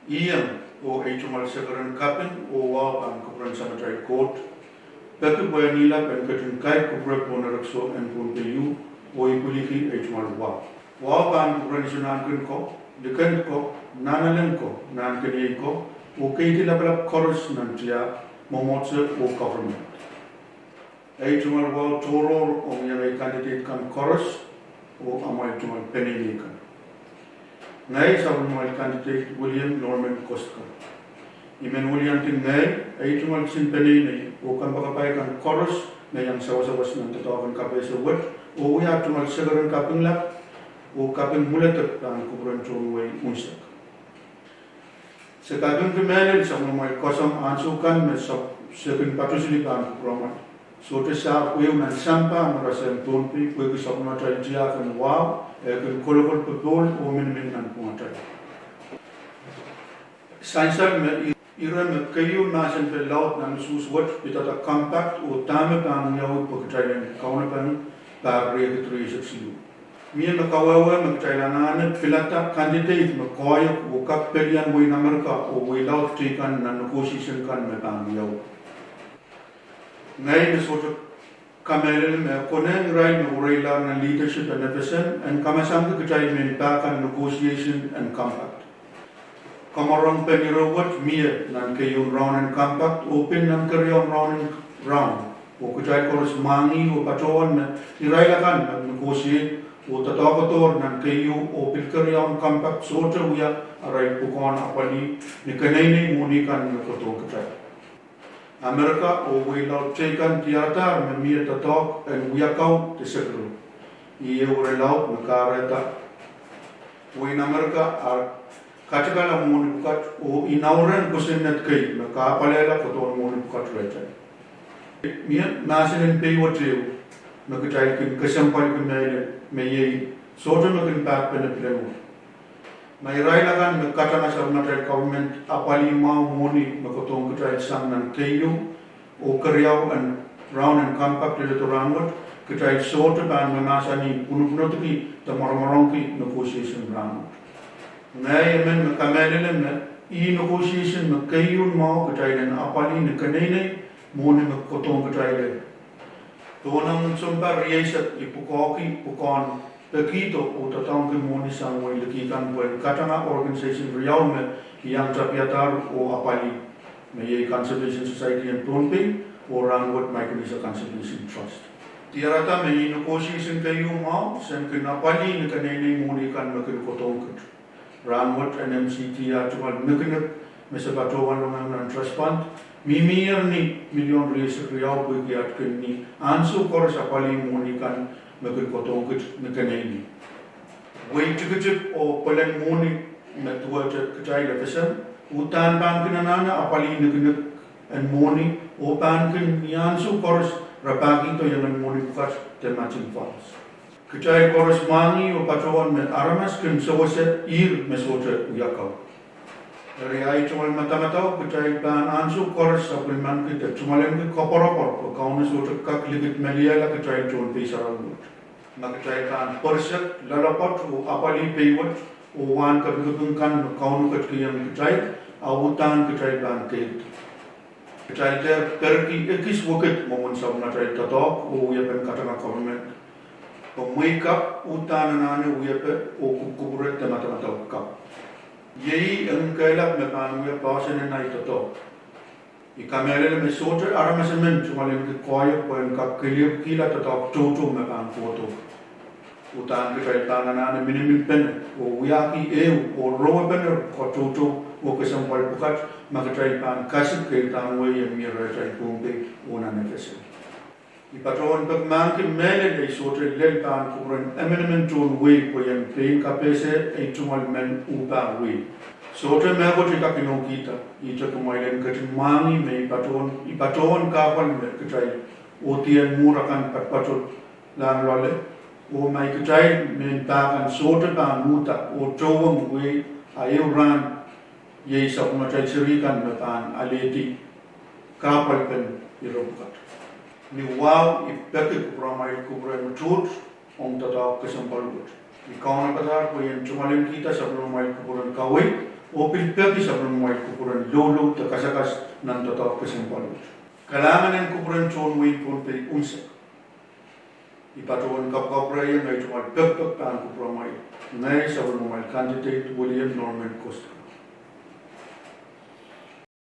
Iam o Eitumal Sakaran Kapin o Wow and Kupran Cemetery Court. Beku Boyanila Penkatin Kai Kupra Ponarakso and Puntayu o Ipulifi Eitumal Wow. Wow and Kupran Sunan Ko, Dekan Ko, Nanalenko, Nankaniko, o Kaiti Labla Chorus Nantia, Momotse o government. Eitumal Wow Toro o Yamay candidate kan chorus o Amaitumal Peninikan. Ngai sabun candidate William Norman Kostka. Imen William tin ngai Eitumal sin Penini o kan bakapai kan chorus na yang sawas-sawas ng tatawakan kape sa wet o uya tumal sagaran kaping lap o kaping mulatak dan kuburan chungway unsak. Sa kaping pimelin sa mga kosong ansukan na sa second patusilipan kubraman. So te sa kuyaw ng sampa marasa ang tunpi kuyaw sa pumatay diya kan wow kan kolokol pagdol o min ng pumatay. Sainsan me ira me kayo nasan pe laut na nususwat pitata compact o tama pa ang yaw pagkatay ng kaunapan pa breakthrough sa silu. Mia makawawa magkailangan pilata candidate makoyok o kapelian way namarka o way laut tikan na negotiation kan me pa ang yaw. Ngayon na sort of kamelin me koneng rai me urailar na leadership and efficient and kamasang kagay me bakan negotiation and compact. Kamarong penirowat mia nan kayong round and compact open nan karyong round and round. O kagay koros mangi o patoan me irailakan mag negotiate o tatawator nan kayo open karyong compact sort of uya aray pukon apali ni kanay muni kan nakoto kagay. Amerika o wilau cekan tiata memia tatok and wiakau tisekru. Ia wilau makareta. Win Amerika ar katakala muni bukat o inauran kusinat kay makapalela koton muni bukat reta. Mia nasin pay watiu makatay kin kasampal kin mayay soto makin pat peneplemu. May railakan magkatanga sa natal government apali mau muni makotong katay sang ng kayo o karyaw and round and compact dito rangot katay soto ban mamasa ni puno-puno tuki tamarmarong negotiation round. Ngayon men makamelilem na i-negotiation magkayo mau katay ng apali na kanina muni makotong katay le. Doon ang sumpa riyasat ipukoki pukon Pekito o tatang kimoni sang way lakikan buwan katanga organisation riyaw me yang tapiatar o apali may Conservation Society and Tonping o Rangot Micronesian Conservation Trust. Tiarata may negotiation kayo mau sen kinapali ni kanini muni kan makinukotongkat. Rangot NMCT atuan nakinap may sabatuan lang ng trust fund mimir ni milyon riyaw buwi at kini anso kor sa apali muni kan makinukotongkat na kanini. Way tikajip o palang muni na tuwa katay lapisan utan pan kinanana apali nakinak and muni o pan kin yansu koros rapagi to yang muni bukas tematin falls. Katay koros mangi o patroon me aramas kin sawaset ir mesote uyakaw. Dari ay cumal mata-mata katay pan ansu koros sa kulman kita cumalan ki koporopor o kaunas utak kaklikit meliala katay chon pisarang. Nakatay kan perset lalapot o apali paywat o wan kabigabungkan kaunu katkiyang katay awutan katay ban kait. Katay ter perki ekis wakit momon sab natay tatok o uyapen katanga government. Pemwikap utan anane uyape o kukuburet te mata-mata kap. Yei ang kailap me pan uya pasen na itatok. Ikamele me sote aramasemen cumalin ke koyo poen kap kilip kila tatok toto me pan foto. Utan kitay tananane minimin pen o uyaki o roa pen ko toto o kesampal bukat makitay pan kasip kay tanway yang mira tay kumpe una nefese. Ipatron pagmangkin mele ay sote lel pan kuburan emenement ton way po yang pain kapese ay tumal men upa way. Sote mego tika pinokita ita kumailen katin mangi me ipaton kapal me kitay o tiyan murakan patpatot lan lole o mai kitay men pakan sote pa muta o towang way ayaw ran yay sa kumatay sirikan me pan aleti kapal pen irobukat. Ni wow ipekik kupramay kupray matut om tatak kesampalgut. Ikaw na kadar po yan cumalin kita sa kupramay kupuran kaway Opil pepi sabun muai kupuran lolo te kasakas nan tatap kesimpulan. Kailangan ng kupuran chon muai pun pe unsa. Ipatuan kapkapraya ngay chumad pepek paan kupuran muai. Ngay sabun muai candidate William Norman Costa.